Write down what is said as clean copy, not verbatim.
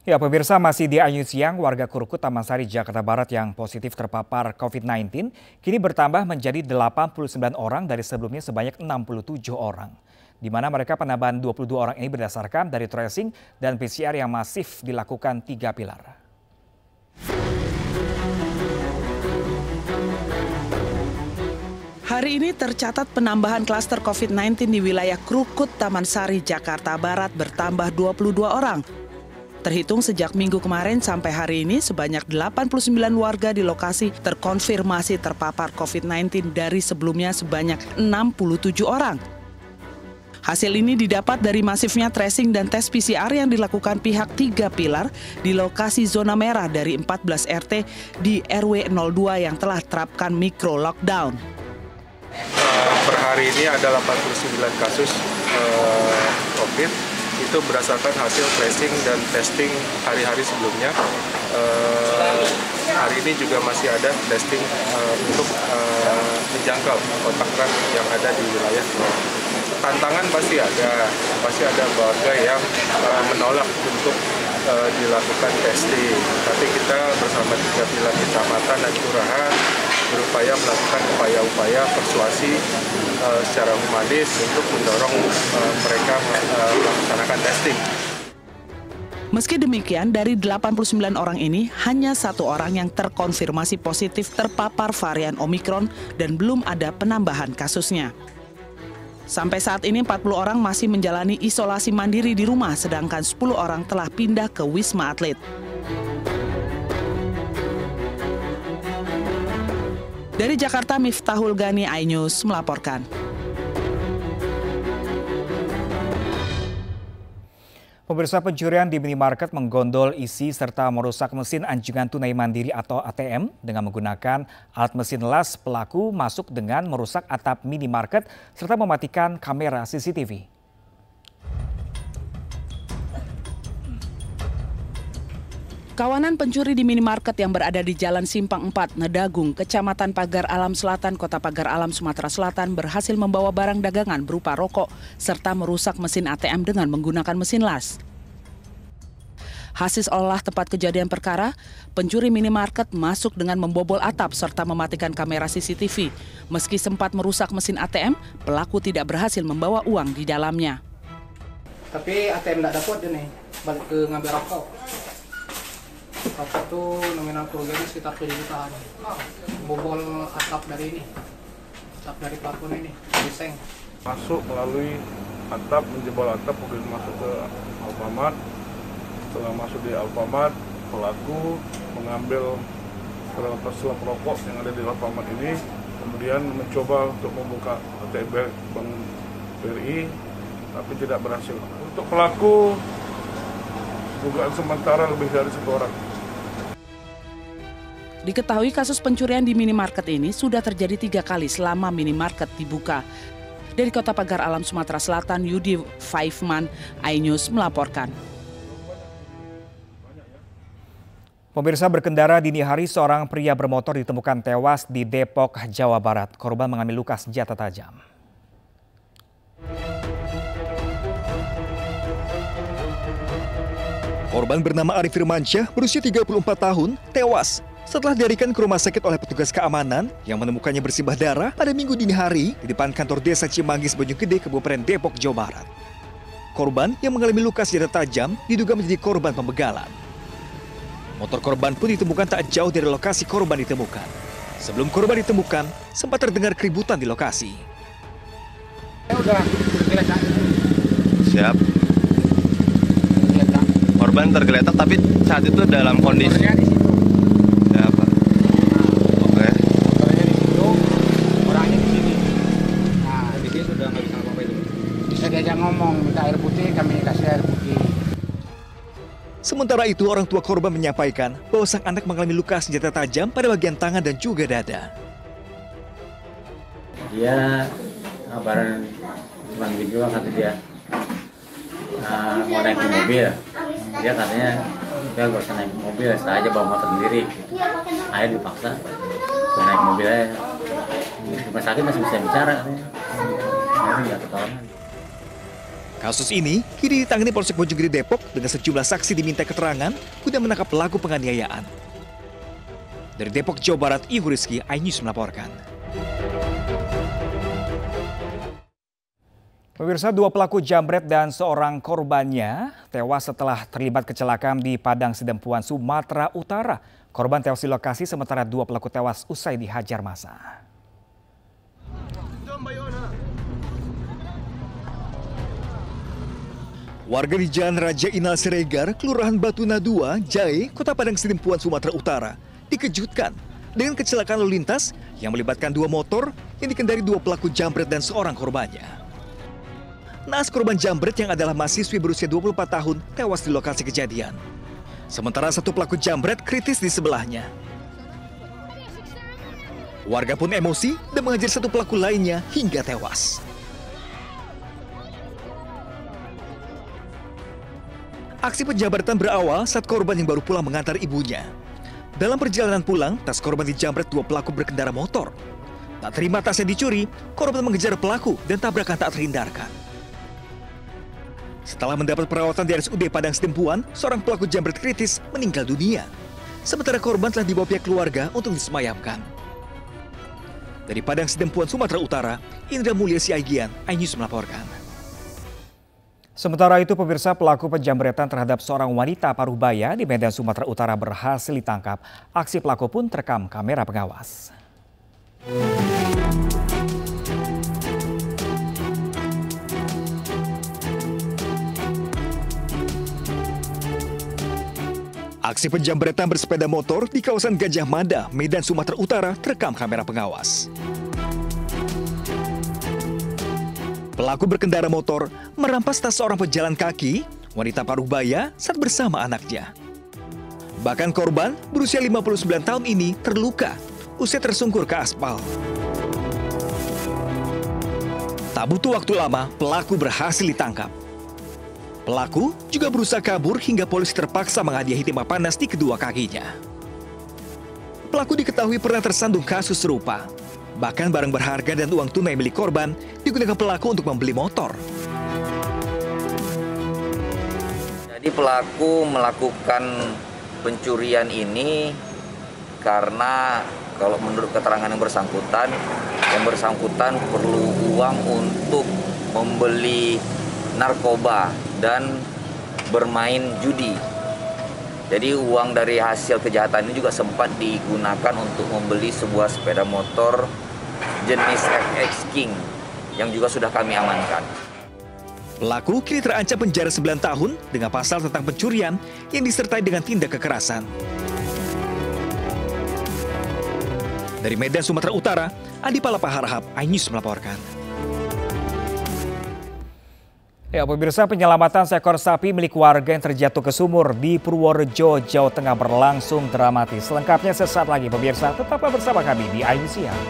Ya, pemirsa, masih di Anyun Siang, warga Krukut, Taman Sari, Jakarta Barat yang positif terpapar COVID-19 kini bertambah menjadi 89 orang dari sebelumnya sebanyak 67 orang. Di mana mereka penambahan 22 orang ini berdasarkan dari tracing dan PCR yang masif dilakukan 3 pilar. Hari ini tercatat penambahan klaster COVID-19 di wilayah Krukut, Taman Sari, Jakarta Barat bertambah 22 orang. Terhitung sejak minggu kemarin sampai hari ini, sebanyak 89 warga di lokasi terkonfirmasi terpapar COVID-19 dari sebelumnya sebanyak 67 orang. Hasil ini didapat dari masifnya tracing dan tes PCR yang dilakukan pihak 3 pilar di lokasi zona merah dari 14 RT di RW 02 yang telah terapkan mikro lockdown. Per hari ini ada 89 kasus COVID. Itu berdasarkan hasil tracing dan testing hari-hari sebelumnya. Hari ini juga masih ada testing untuk menjangkau kontak erat yang ada di wilayah. Tantangan pasti ada warga yang menolak untuk dilakukan testing. Tapi kita bersama 3 pilar kecamatan dan kelurahan berupaya melakukan upaya-upaya persuasi secara humanis untuk mendorong mereka melaksanakan testing. Meski demikian, dari 89 orang ini, hanya 1 orang yang terkonfirmasi positif terpapar varian Omikron dan belum ada penambahan kasusnya. Sampai saat ini 40 orang masih menjalani isolasi mandiri di rumah, sedangkan 10 orang telah pindah ke Wisma Atlet. Dari Jakarta, Miftahul Gani, iNews melaporkan. Pemirsa, pencurian di minimarket menggondol isi serta merusak mesin anjungan tunai mandiri atau ATM dengan menggunakan alat mesin las. Pelaku masuk dengan merusak atap minimarket serta mematikan kamera CCTV. Kawanan pencuri di minimarket yang berada di Jalan Simpang 4, Nedagung, Kecamatan Pagar Alam Selatan, Kota Pagar Alam, Sumatera Selatan berhasil membawa barang dagangan berupa rokok serta merusak mesin ATM dengan menggunakan mesin las. Hasil olah tempat kejadian perkara, pencuri minimarket masuk dengan membobol atap serta mematikan kamera CCTV. Meski sempat merusak mesin ATM, pelaku tidak berhasil membawa uang di dalamnya. Tapi ATM tidak dapat dia nih, balik ke ngambil rokok. Rokok tuh nominal kerugiannya sekitar 7 jutaan. Bobol atap dari ini, atap dari plafon ini, biseng. Masuk melalui atap, menjebol atap, kemudian masuk ke Alfamart. Setelah masuk di Alfamart, pelaku mengambil beberapa selop rokok yang ada di Alfamart ini, kemudian mencoba untuk membuka ATM Bank BRI, tapi tidak berhasil. Untuk pelaku, dugaan sementara lebih dari 1 orang. Diketahui kasus pencurian di minimarket ini sudah terjadi 3 kali selama minimarket dibuka. Dari Kota Pagar Alam, Sumatera Selatan, Yudi Faifman, iNews melaporkan. Pemirsa, berkendara dini hari seorang pria bermotor ditemukan tewas di Depok, Jawa Barat. Korban mengalami luka senjata tajam. Korban bernama Arif Firmansyah berusia 34 tahun tewas setelah dilarikan ke rumah sakit oleh petugas keamanan yang menemukannya bersimbah darah pada Minggu dini hari di depan kantor desa Cimanggis, Bojonggede, Kabupaten Depok, Jawa Barat. Korban yang mengalami luka senjata tajam diduga menjadi korban pembegalan. Motor korban pun ditemukan tak jauh dari lokasi korban ditemukan. Sebelum korban ditemukan, sempat terdengar keributan di lokasi. Siap. Korban tergeletak tapi saat itu dalam kondisi apa? Oke. Orangnya di situ, orangnya di sini. Nah, di sini sudah nggak bisa apa-apa itu. Bisa diajak ngomong, minta air putih, kami kasih air putih. Sementara itu, orang tua korban menyampaikan bahwa sang anak mengalami luka senjata tajam pada bagian tangan dan juga dada. Dia kabaran cuma gitu kata dia mau naik mobil. Dia katanya dia gak usah naik mobil, saya aja bawa motor sendiri. Akhirnya dipaksa naik mobil aja. Di rumah sakit masih bisa bicara katanya. Akhirnya nggak ketahuan. Kasus ini kini ditangani Polsek Bojonggede Depok dengan sejumlah saksi diminta keterangan guna menangkap pelaku penganiayaan. Dari Depok, Jawa Barat, Ibu Rizky, iNews melaporkan. Pemirsa, 2 pelaku jambret dan seorang korbannya tewas setelah terlibat kecelakaan di Padang Sidempuan, Sumatera Utara. Korban tewas di lokasi sementara 2 pelaku tewas usai dihajar massa. Warga di Jalan Raja Inal Siregar, Kelurahan Batuna 2, Jae, Kota Padang Sidempuan, Sumatera Utara, dikejutkan dengan kecelakaan lalu lintas yang melibatkan 2 motor yang dikendari 2 pelaku jambret dan seorang korbannya. Naas korban jambret yang adalah mahasiswi berusia 24 tahun tewas di lokasi kejadian. Sementara 1 pelaku jambret kritis di sebelahnya. Warga pun emosi dan mengajar 1 pelaku lainnya hingga tewas. Aksi penjamretan berawal saat korban yang baru pulang mengantar ibunya. Dalam perjalanan pulang, tas korban dijamret 2 pelaku berkendara motor. Tak terima tasnya dicuri, korban mengejar pelaku dan tabrakan tak terhindarkan. Setelah mendapat perawatan di RSUD Padang Sidempuan, seorang pelaku jambret kritis meninggal dunia. Sementara korban telah dibawa pihak keluarga untuk disemayamkan. Dari Padang Sidempuan, Sumatera Utara, Indra Mulya Siagian, iNews melaporkan. Sementara itu, pemirsa, pelaku penjambretan terhadap seorang wanita Parubaya di Medan, Sumatera Utara berhasil ditangkap. Aksi pelaku pun terekam kamera pengawas. Aksi penjambretan bersepeda motor di kawasan Gajah Mada, Medan, Sumatera Utara terekam kamera pengawas. Pelaku berkendara motor merampas tas seorang pejalan kaki, wanita Parubaya, saat bersama anaknya. Bahkan korban berusia 59 tahun ini terluka usai tersungkur ke aspal. Tak butuh waktu lama, pelaku berhasil ditangkap. Pelaku juga berusaha kabur hingga polisi terpaksa menghadiahi timah panas di kedua kakinya. Pelaku diketahui pernah tersandung kasus serupa. Bahkan barang berharga dan uang tunai milik korban digunakan pelaku untuk membeli motor. Jadi pelaku melakukan pencurian ini karena kalau menurut keterangan yang bersangkutan perlu uang untuk membeli narkoba dan bermain judi. Jadi uang dari hasil kejahatan ini juga sempat digunakan untuk membeli sebuah sepeda motor jenis FX King yang juga sudah kami amankan. Pelaku kini terancam penjara 9 tahun dengan pasal tentang pencurian yang disertai dengan tindak kekerasan. Dari Medan, Sumatera Utara, Adi Palapa Harahap, iNews melaporkan. Ya, pemirsa, penyelamatan seekor sapi milik warga yang terjatuh ke sumur di Purworejo, Jawa Tengah berlangsung dramatis. Selengkapnya sesaat lagi, pemirsa. Tetaplah bersama kami di iNews Siang.